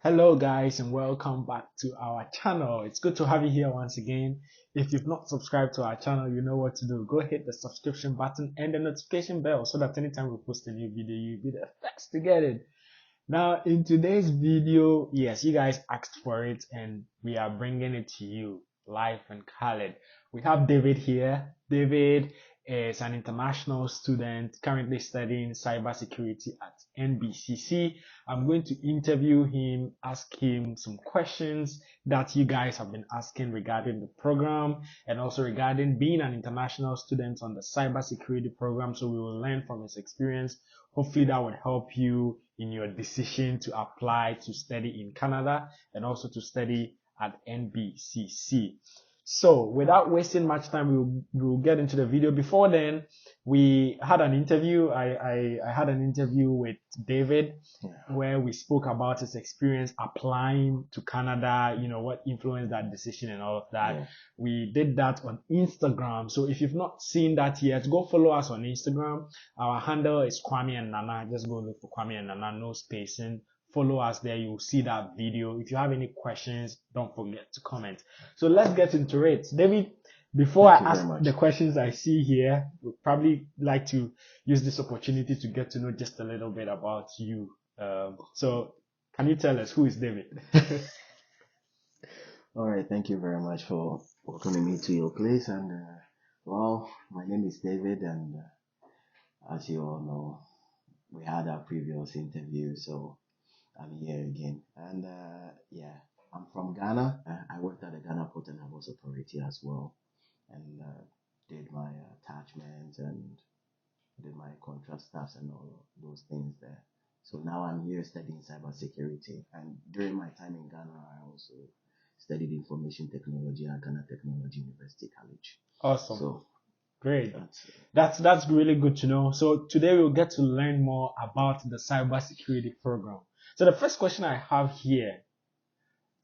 Hello guys and welcome back to our channel. It's good to have you here once again. If you've not subscribed to our channel, you know what to do. Go hit the subscription button and the notification bell so that anytime we post a new video, you'll be the first to get it. Now in today's video, yes, you guys asked for it and we are bringing it to you live and colored. We have David here. David is an international student currently studying cybersecurity at NBCC. I'm going to interview him, ask him some questions that you guys have been asking regarding the program and also regarding being an international student on the cybersecurity program. So we will learn from his experience. Hopefully that would help you in your decision to apply to study in Canada and also to study at NBCC. So without wasting much time, we'll get into the video. Before then, we had an interview. I had an interview with David where we spoke about his experience applying to Canada, you know, what influenced that decision and all of that. Yeah. We did that on Instagram. So if you've not seen that yet, go follow us on Instagram. Our handle is Kwame and Nana. Just go look for Kwame and Nana, no spacing. Follow us there. You'll see that video. If you have any questions, don't forget to comment. So let's get into it. David, before I ask the questions I see here, we'd probably like to use this opportunity to get to know just a little bit about you. So can you tell us who is David? All right. Thank you very much for welcoming me to your place. And well, my name is David, and as you all know, we had our previous interview, so I'm here again. And yeah, I'm from Ghana. I worked at the Ghana Port and Harbours Authority as well, and did my attachments and did my contract staffs and all those things there. So now I'm here studying cybersecurity. And during my time in Ghana, I also studied information technology at Ghana Technology University College. Awesome. So great. That's really good to know. So today we'll get to learn more about the cybersecurity program. So the first question I have here,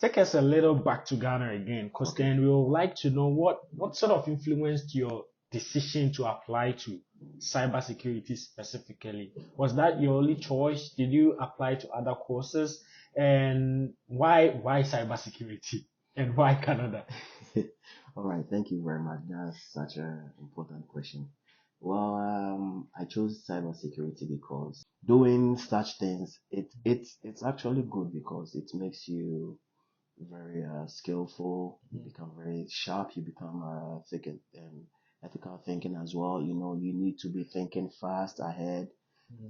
take us a little back to Ghana again, because then we would like to know what sort of influenced your decision to apply to cybersecurity specifically. Was that your only choice? Did you apply to other courses? And why cybersecurity? And why Canada? All right, thank you very much. That's such an important question. Well, I chose cybersecurity because doing such things, it's actually good because it makes you very skillful. You become very sharp. You become ethical thinking as well. You know, you need to be thinking fast ahead,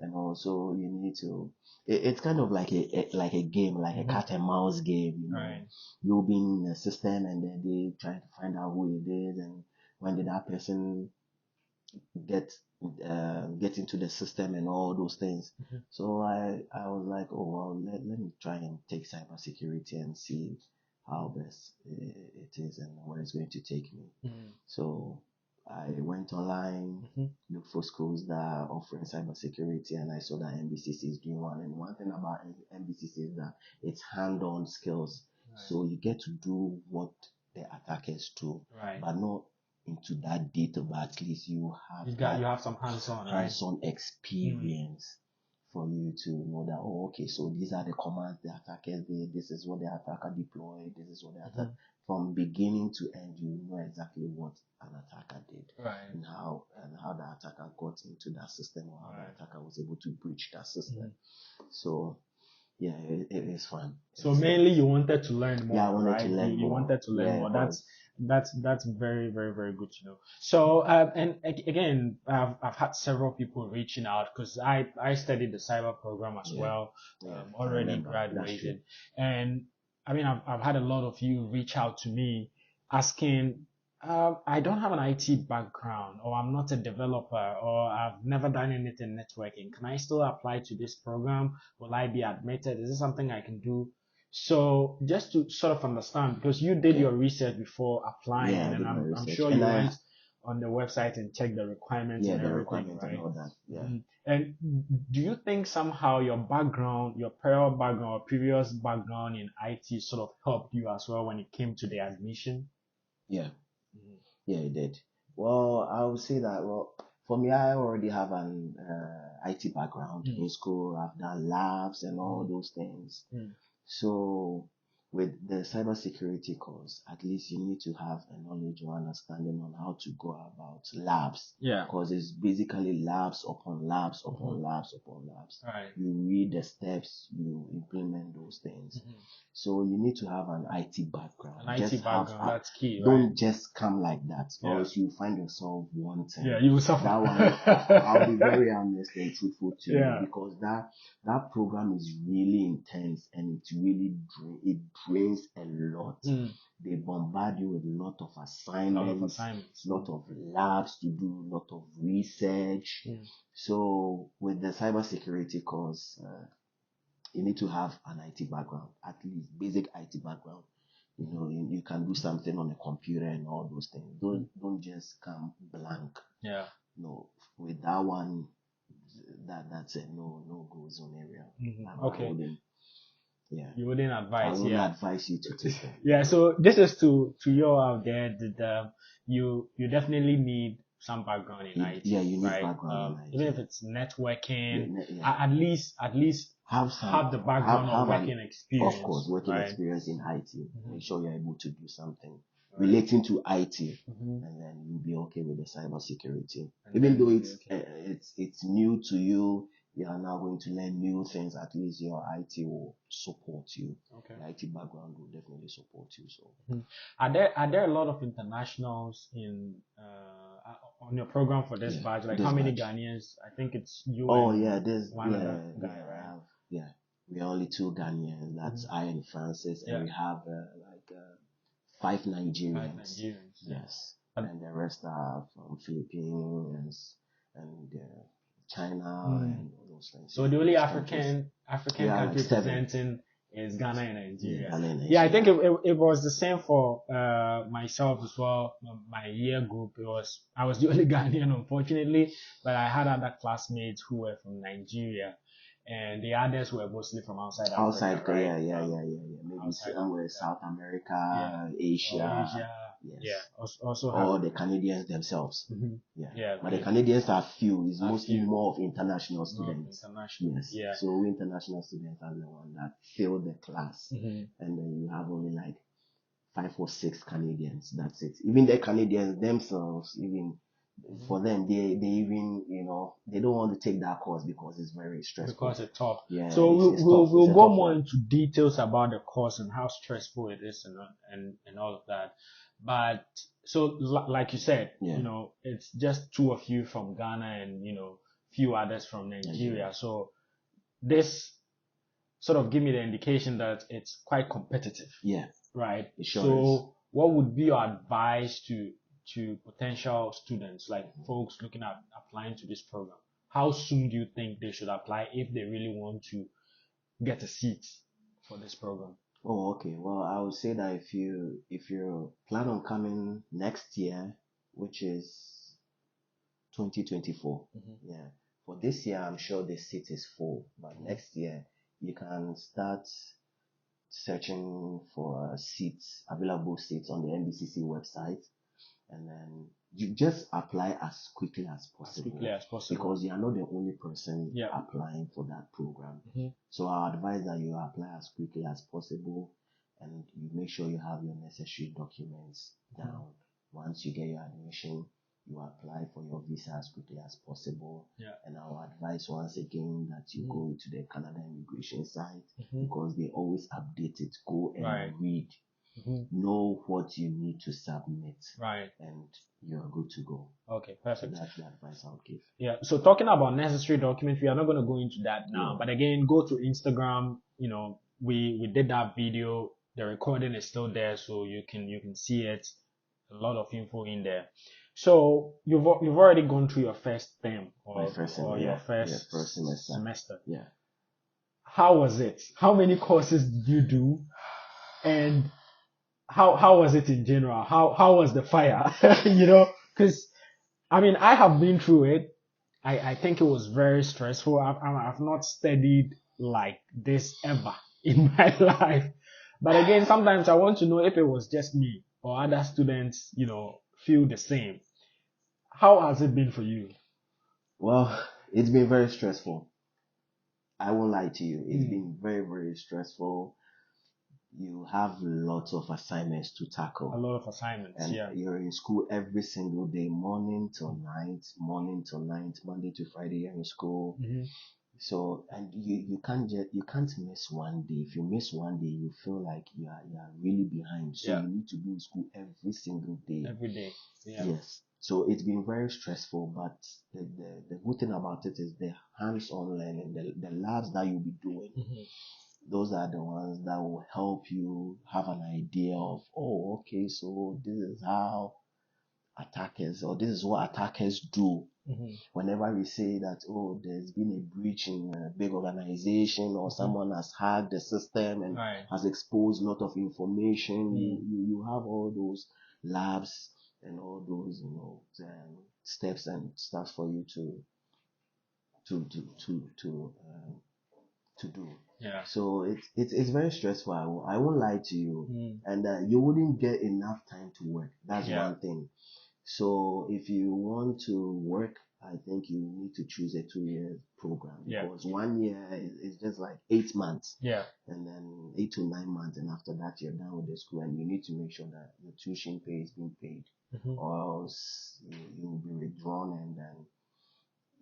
and also you need to. It's kind of like a game, like a cat and mouse game. You know, you'll be in a system, and then they try to find out who it is, and when did that person get into the system and all those things. So I was like, oh well, let me try and take cybersecurity and see how best it is and where it's going to take me. So I went online, looked for schools that are offering cybersecurity, and I saw that NBCC is doing one. And one thing about NBCC is that it's hand-on skills. So you get to do what the attackers do, but not into that data, but at least you have some hands-on experience for you to know that, oh, okay, so these are the commands the attackers did, this is what the attacker deployed, this is what the attacker, from beginning to end, you know exactly what an attacker did, and how the attacker got into that system, or how the attacker was able to breach that system. So yeah, it is fun. So mainly you wanted to learn more. Yeah, I wanted to learn more. You wanted to learn more. That's very, very, very good to know. So and again, I've had several people reaching out because I studied the cyber program as well. Already graduated, and I mean I've had a lot of you reach out to me asking. I don't have an IT background, or I'm not a developer, or I've never done anything networking. Can I still apply to this program? Will I be admitted? Is this something I can do? So just to sort of understand, because you did your research before applying, and I'm sure you went on the website and checked the requirements and everything, right? And all that. And do you think somehow your background, your prior background or previous background in IT sort of helped you as well when it came to the admission? Yeah. Yeah, it did. Well, I would say that, well, for me, I already have an IT background in school. I've done labs and all those things. So with the cybersecurity course, at least you need to have a knowledge or understanding on how to go about labs. Yeah. Because it's basically labs upon labs upon Mhm. labs upon labs. Right. You read the steps, you implement those things. Mhm. So you need to have an IT background. An Just IT background, that's key, right? don't just come like that, or Yeah. else you find yourself wanting. Yeah, you will suffer. That one, I'll be very honest and truthful to Yeah. you, because that program is really intense, and it drains a lot. Mm. They bombard you with a lot of A lot of assignments, assignments. lot of labs to do, lot of research. Mm. So with the cybersecurity course, you need to have an IT background, at least basic IT background. You can do something on a computer and all those things. Don't just come blank. Yeah. No, with that one, that's a no go zone area. Mhm. I Okay. wouldn't, yeah, You wouldn't I advise, wouldn't yeah. advise you to take that. Yeah, so this is to you all out there that you definitely need some background in IT, Yeah, you need right? background in IT. Even if it's networking, Yeah. at least have the background of working experience, of course, working right? experience in IT. Mhm. Make sure you're able to do something Right. relating to IT, Mhm. and then you'll be okay with the cybersecurity. And Even then though you'll be okay. it's new to you, you are now going to learn new things. At least your IT will support you. Okay. The IT background will definitely support you. So Mhm. Are there a lot of internationals in on your program for this yeah, batch? Like this how many batch. Ghanaians? I think it's you Oh and yeah, there's one other yeah, guy, I right? have, yeah. We are only two Ghanaians. That's Mhm. I and Francis, and Yeah. we have like 5 5 Nigerians. Nigerians. Yeah. Yes, And- and the rest are from Philippines and China Mm. and all those things. So Yeah, the only those countries. African We are country like 7. presenting is Ghana and Yeah, Nigeria. Ghana and Yeah, I think Nigeria. it was the same for myself as well. My year group, I was the only Ghanaian, unfortunately, but I had other classmates who were from Nigeria, and the others were mostly from outside Outside, Africa, right? Maybe Outside somewhere Africa, South yeah, America, or Asia. Asia, Yes. yeah. Also have Or the Canadians themselves. mhm. Yeah. Yeah, But the Canadians are few. It's are mostly few, more of international more students. international, Yes. yeah. So we international students are the one that fill the class. Mhm. And then you have only like 5 or 6 Canadians. That's it. Even the Canadians themselves, even for them, they even, they don't want to take that course because it's very stressful. Because it's tough. Yeah, So it's tough. we'll It's a go tough more one. into details about the course and how stressful it is and all of that. But so like you said, Yeah. it's just two of you from Ghana and few others from Nigeria. Nigeria. So this sort of give me the indication that it's quite competitive. Yeah. Right. It sure So is. what would be your advice to potential students, like folks looking at applying to this program? How soon do you think they should apply if they really want to get a seat for this program? Oh, okay. Well, I would say that if you plan on coming next year, which is 2024, yeah. For this year, I'm sure the seat is full, but next year you can start searching for available seats on the NBCC website, and then you just apply as quickly as possible. Because you are not the only person applying for that program. So I advise that you apply as quickly as possible, and you make sure you have your necessary documents down. Once you get your admission, you apply for your visa as quickly as possible. And I'll advise once again that you go to the Canada immigration site, because they always update it. Go and read. Know what you need to submit, and you're good to go. Okay, perfect. So that's the advice I'll give. Yeah. So talking about necessary documents, we are not going to go into that now. But again, go to Instagram. We did that video. The recording is still there, so you can see it. A lot of info in there. So you've already gone through your first term or your first semester. Yeah. How was it? How many courses did you do? And how was it in general? How was the fire? Because I have been through it. I think it was very stressful. I've not studied like this ever in my life. But again, sometimes I want to know if it was just me or other students, feel the same. How has it been for you? Well, it's been very stressful. I won't lie to you. It's been very, very stressful. you have lots of assignments to A tackle. lot of assignments. And Yeah. you're in school every single day, morning till night, Monday to Friday you're in school. Hmm. So, and you can't miss one day. If you miss one day, you feel like you are really behind. So Yeah. you need to be in school every single day. Every day. Yeah. Yes. So it's been very stressful, but the good thing about it is the hands-on learning, the labs that you'll be doing. Hmm. Those are the ones that will help you have an idea of, oh, okay, so this is how attackers, or this is what attackers do. Hmm. Whenever we say that, oh, there's been a breach in a big organization, or someone has hacked the system and Right. has exposed a lot of information, Mm. you have all those labs and all those, steps and stuff for you to to to to uh, to do. Yeah. So it's very stressful. I won't lie to you, Mm. and you wouldn't get enough time to work. That's Yeah. one thing. So if you want to work, I think you need to choose a 2 year program, Yeah. because 1 year is just like 8 months, Yeah. and then 8 to 9 months, and after that you're done with the school, and you need to make sure that your tuition pay is being paid, Hmm. or else you'll be withdrawn, and then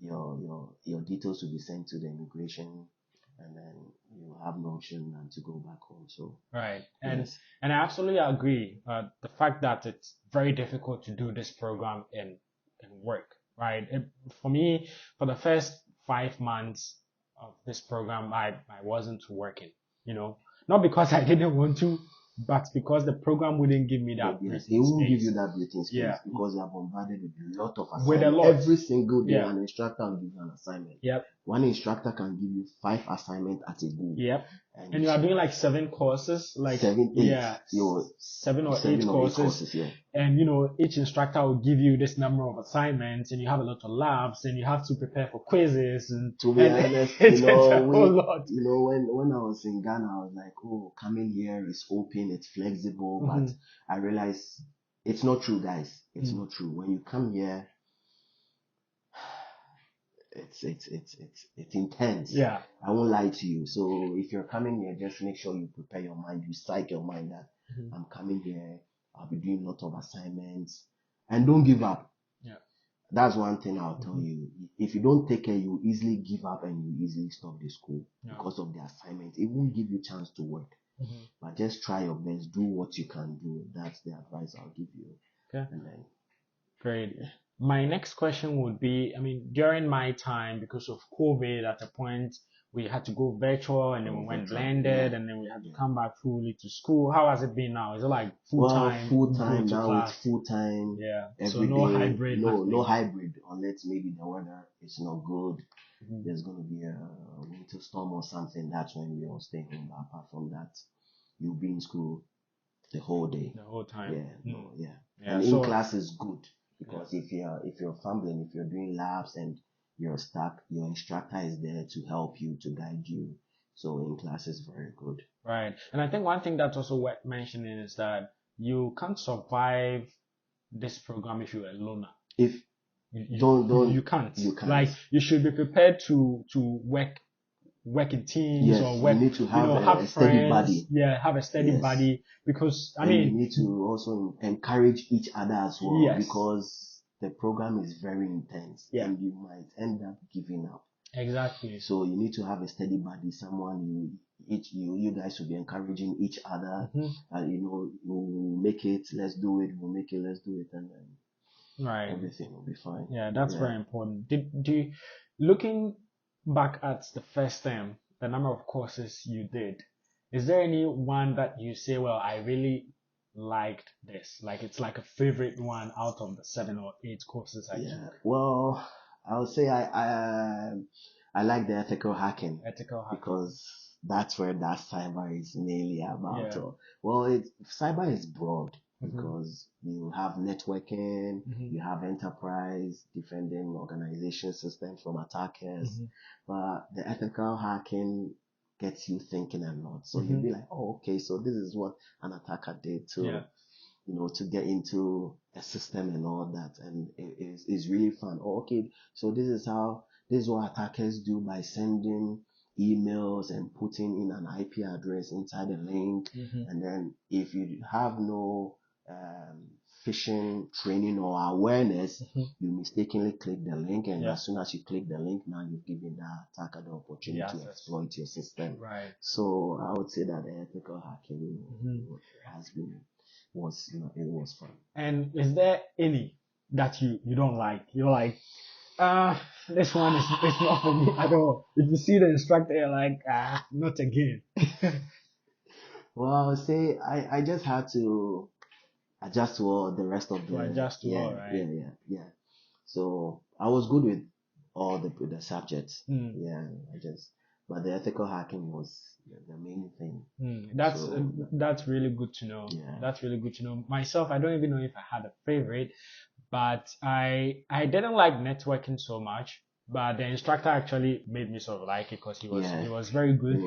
your details will be sent to the immigration, and then you have no option than to go back home. So Right. And yes, and I absolutely agree. The fact that it's very difficult to do this program in work, right? For me, for the first 5 months of this program, I wasn't working. You know, not because I didn't want to, but because the program wouldn't give me that yes, breathing it won't give space. you that breathing space, Yeah. because you are bombarded with a lot of With a assignments lot. every single day. Yeah. An instructor will give you an assignment. Yep. One instructor can give you 5 assignments at a go, Yep. and And you are doing like 7 courses, like 7, 8, yeah, 7 or 8 courses. yeah. And each instructor will give you this number of assignments, and you have a lot of labs, and you have to prepare for quizzes, and To be and honest, it's a whole lot. when I was in Ghana, I was like, oh, coming here is open, it's flexible, but Mhm. I realized it's not true, guys. It's Mm. not true. When you come here, it's intense. Yeah. I won't lie to you. So if you're coming here, just make sure you prepare your mind, you psych your mind that Mhm. I'm coming here, I'll be doing a lot of assignments, and don't give up. Yeah. That's one thing I'll tell Mhm. you. If you don't take care, you easily give up and you easily stop the school Yeah. because of the assignment. It won't give you chance to work. Mhm. But just try your best. Do what you can do. That's the advice I'll give you. Okay. And then, Great. yeah. My next question would be, I mean, during my time, because of COVID, at a point we had to go virtual, and then we went Virtual, blended, yeah. and then we had to Yeah. come back fully to school. How has it been now? Is it like full Well, time, full go time to now. It's class? full time Yeah. So every no day. hybrid, No nothing. hybrid, unless maybe the weather is not good. Mhm. There's going to be a winter storm or something. That's when we all stay home. But apart from that, you'll be in school the whole day. The whole time. Yeah, no, yeah. Yeah. And in So class is good, because if you're fumbling, if you're doing labs and you're stuck, your instructor is there to help you, to guide you. So in class is very good. right. And I think one thing that's also worth mentioning is that you can't survive this program if you're a loner. If You can't. you can't. Like, you should be prepared to work in teams, Yes, or you work, need to have have a steady friends. body. Yeah, have a steady Yes. body, because I And you mean, need to also encourage each other as well, Yes. because the program is very intense, Yeah. and you might end up giving up. exactly. So you need to have a steady body, someone you guys will be encouraging each other. Mhm. You will make it, let's do it, we'll make it, let's do it, and then Right. everything will be fine. Yeah, that's Yeah. very important. Looking back at the first term, the number of courses you did, is there any one that you say, well, I really liked this, like it's like a favorite one out of the 7 or 8 courses I Yeah. took? Well, I would say I like the ethical hacking, Ethical hacking. because that's where that cyber is mainly about. Yeah. Well, cyber is broad, Mhm. because you have networking, Mhm. you have enterprise defending organization systems from attackers, Mhm. but the ethical hacking gets you thinking a lot. So Mhm. you'll be like, oh, okay, so this is what an attacker did to Yeah. to get into a system and all that, and it's really fun. Oh, okay, so this is what attackers do by sending emails and putting in an IP address inside the link. And then if you have no phishing training or awareness, you mistakenly click the link, and as soon as you click the link, now you've given the attacker the opportunity to exploit your system. Right. So I would say that the ethical hacking was fun. And is there any that you don't like? You're like, this one is not for me at all. If you see the instructor, you're like, not again. Well, I would say I just had to adjust to all the rest of the all, right? Yeah. So I was good with all the subjects. But the ethical hacking was the main thing. That's really good to know. That's really good to know. Myself, I don't even know if I had a favorite, but I didn't like networking so much. But the instructor actually made me sort of like it because he was very good.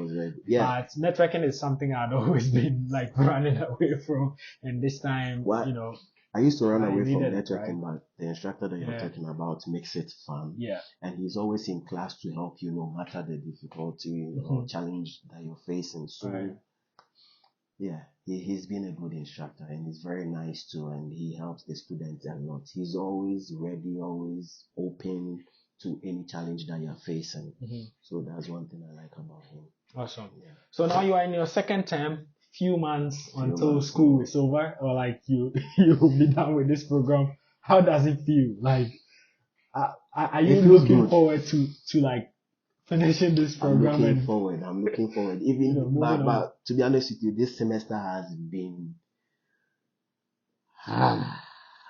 But networking is something I'd always been like running away from, and this time, I used to run away from networking, but the instructor that you're talking about makes it fun. And he's always in class to help you no matter the difficulty or challenge that you're facing. So, he's been a good instructor, and he's very nice too, and he helps the students a lot. He's always ready, always open to any challenge that you're facing. So that's one thing I like about him. Awesome. So now you are in your second term. Few months until school is over, or like you will be done with this program. How does it feel? Like, are you looking forward to like finishing this program? I'm looking forward. Even but to be honest with you, this semester has been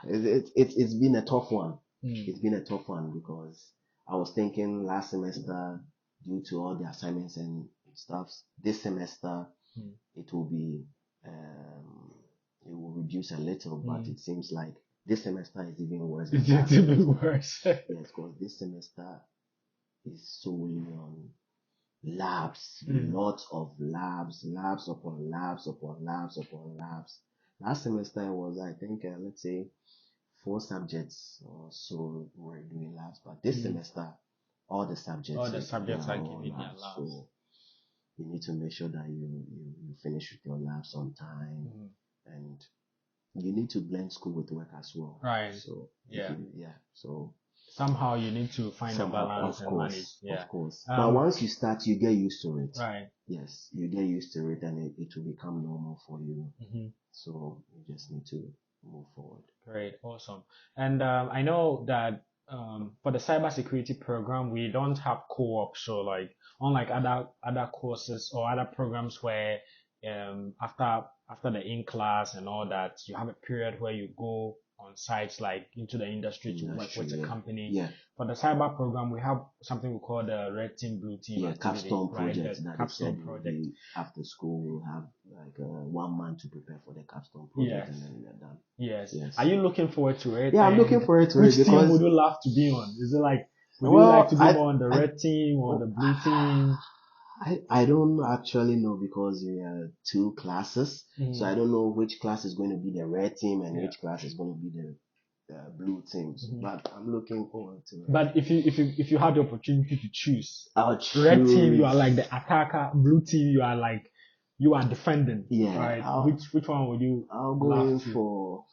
it's been a tough one. It's been a tough one because I was thinking last semester, due to all the assignments and stuff, this semester it will be it will reduce a little, but it seems like this semester is even worse. It's even worse. Yes, because this semester is solely on labs, lots of labs upon labs upon labs upon labs. Last semester it was, I think, let's say 4 subjects or so were doing labs, but this semester all the subjects are giving their labs. So you need to make sure that you finish with your labs on time, and you need to blend school with work as well. Right. So so somehow you need to find a balance and manage. Of course. But once you start, you get used to it. Right. Yes, you get used to it, and it will become normal for you. So you just need to move forward. Great, awesome. And I know that for the cybersecurity program, we don't have co-op. So like unlike other courses or other programs where after the in class and all that, you have a period where you go on sites like into the industry to work with a company. For the cyber program, we have something we call the red team, blue team. Capstone project. That Capstone project. After school, we'll have like 1 month to prepare for the Capstone project, and then we are done. Yes. Are you looking forward to it? Yeah, I'm looking forward to it. Which team would you love to be on? Is it like would you like to be more on the red team or the blue team? I don't actually know because we are 2 classes, so I don't know which class is going to be the red team and which class is going to be the blue teams. But I'm looking forward to it. But if you had the opportunity to choose, I'll choose. Red team, you are like the attacker. Blue team, you are defending. Yeah. Right. Which one would you? I'll go in for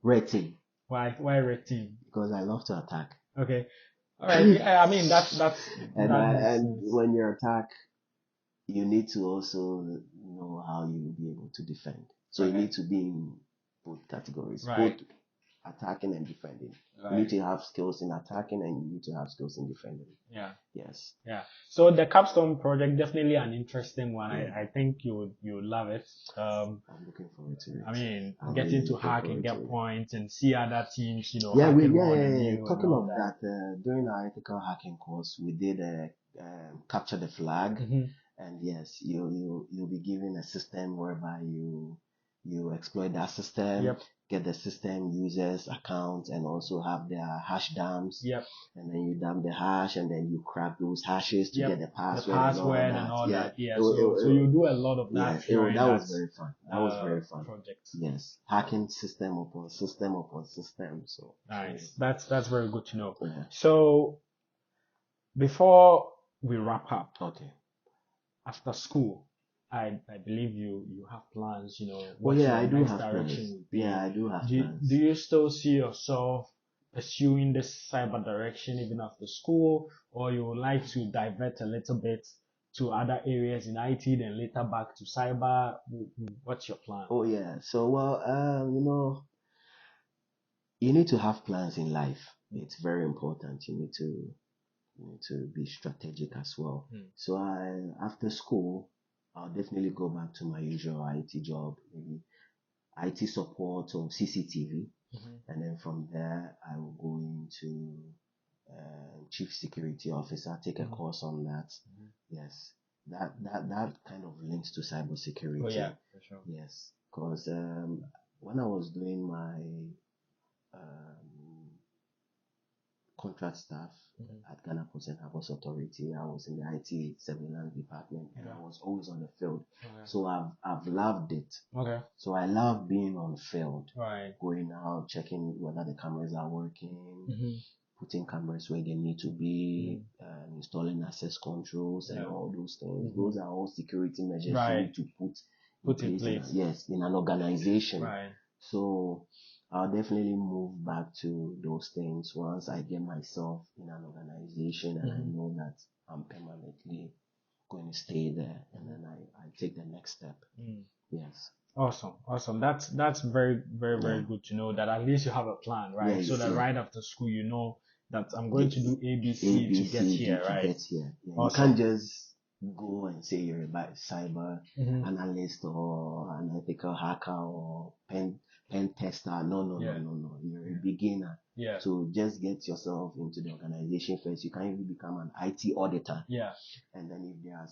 red team. Why red team? Because I love to attack. Okay. All right. Yeah, I mean that's and when you attack, you need to also know how you will be able to defend. So you need to be in both categories, both attacking and defending. You need to have skills in attacking, and you need to have skills in defending. Yes. So the Capstone project, definitely an interesting one. I think you would love it. I'm looking forward to it. I mean, getting to hack and get points and see other teams, Talking of that, during our ethical hacking course, we did capture the flag. And yes, you'll be given a system whereby you exploit that system, get the system users accounts, and also have their hash dumps. And then you dump the hash, and then you crack those hashes to get the password, and all that. So you do a lot of that. That was very fun. That was very fun. Project. Yes, hacking system upon system upon system. So nice. That's very good to know. So before we wrap up, after school, I believe you have plans, Oh what yeah, I your do next have direction plans. would Yeah, be. I do have Do plans. you still see yourself pursuing this cyber direction even after school, or you would like to divert a little bit to other areas in IT, then later back to cyber? What's your plan? Oh yeah. So well, you need to have plans in life. It's very important. You need to be strategic as well. Mm. So after school, I'll definitely go back to my usual IT job, maybe IT support or CCTV, Mhm. and then from there I will go into chief security officer, take a Mhm. course on that. Mhm. Yes, that kind of links to Oh cybersecurity. yeah, for sure. Yes, because when I was doing my um, contract staff Mhm. at Ghana Ports and Harbours Authority. I was in the IT surveillance department and I Yeah. was always on the field. Okay. So I've loved it. Okay. So I love being on field, Right. going out, checking whether the cameras are working, Mhm. putting cameras where they need to be, installing access controls and Yeah. all those things. Mhm. Those are all security measures you Right. need to put in Put in place place. yes, in an organization. Right. So I'll definitely move back to those things once I get myself in an organization and I Mhm. know that I'm permanently going to stay there and then I take the next step. Mm. Yes. Awesome, awesome. That's very, very, very Yeah. good to know that at least you have a plan, right? So Yes, that yeah. right after school, you know that I'm going to do The ABC to get ABCD here, to right? get here. Yeah. You Awesome. can't just go and say you're a cyber Mhm. analyst or an ethical hacker or pen tester. No, no, no, Yeah, no, no. You're a yeah, beginner. yeah, So just get yourself into the organization first. You can even become an IT auditor. yeah. And then if there are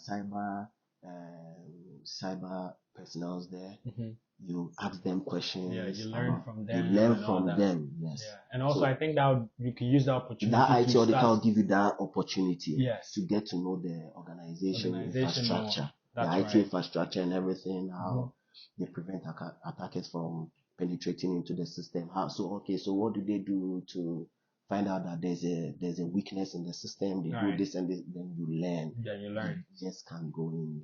cyber personnel there, Mhm. you ask them Yeah, questions you learn about, from you them learn and all from that. them. Yes. Yeah, and also I So think that you can use the that opportunity IT to auditor start. will give you that opportunity Yes, to get to know the organization organization more. infrastructure, the That's IT right. infrastructure and everything, Mhm. how they prevent attackers from penetrating into the system. So what do they do to find out that there's a weakness in the system? They All do right. this and this, then you learn. Yeah, you You learn. just can't go in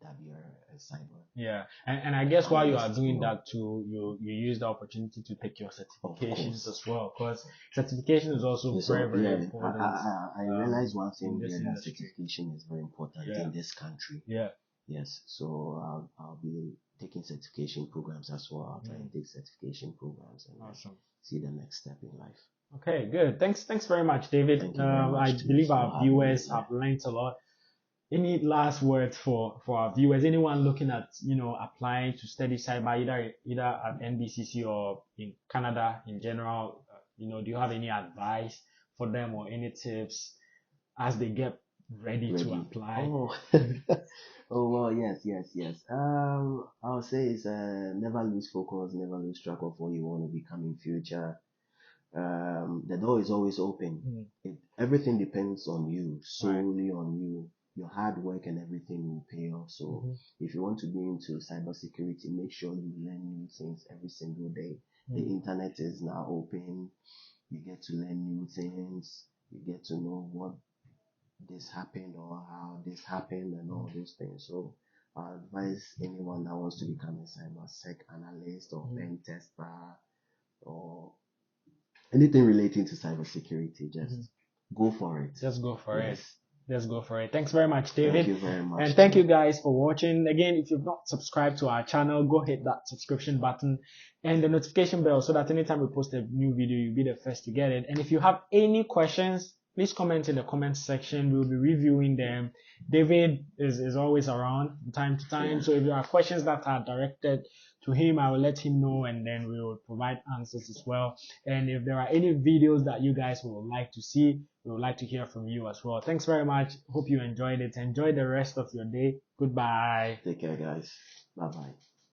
that you're a cyber Yeah, and I guess while you are analyst. doing No, that too, you use the opportunity to take your of certifications course. as well, because certification is also very, So very yeah, important I realize one in thing this here that industry. certification is very important Yeah, in this country. yeah. Yes, so I'll be taking certification programs as well. I'll try Mm, and take certification programs and then awesome. see the next step in life. Okay, good. Thanks very much, David. Thank you very I much too believe for our having me viewers here. have learned a lot. Any last words for our viewers? Anyone looking at applying to study cyber either at NBCC or in Canada in general? Do you have any advice for them or any tips as they get ready to Ready? apply? Oh, oh well, yes. I'll say it's never lose focus, never lose track of what you want to become in future. The door is always open. Mm, Everything depends on you, right. solely on you. Your hard work and everything will pay off. So Mhm. if you want to be into cybersecurity, make sure you learn new things every single day. The Mm, internet is now open. You get to learn new things. You get to know what this happened or how this happened and all those things. So I advise anyone that wants to become a cybersec analyst or mm, pen tester or anything relating to cybersecurity, just mhm. go for it. Just go for it. Yes. Let's go for it. Thanks very much, Thank David. you very much. And thank you Too. guys for watching. Again, if you've not subscribed to our channel, go hit that subscription button and the notification bell so that anytime we post a new video, you'll be the first to get it. And if you have any questions, please comment in the comment section. We'll be reviewing them. David is always around from time to time. Yeah. So if there are questions that are directed to him, I will let him know and then we will provide answers as well. And if there are any videos that you guys would like to see, we would like to hear from you as well. Thanks very much. Hope you enjoyed it. Enjoy the rest of your day. Goodbye. Take care, guys. Bye bye.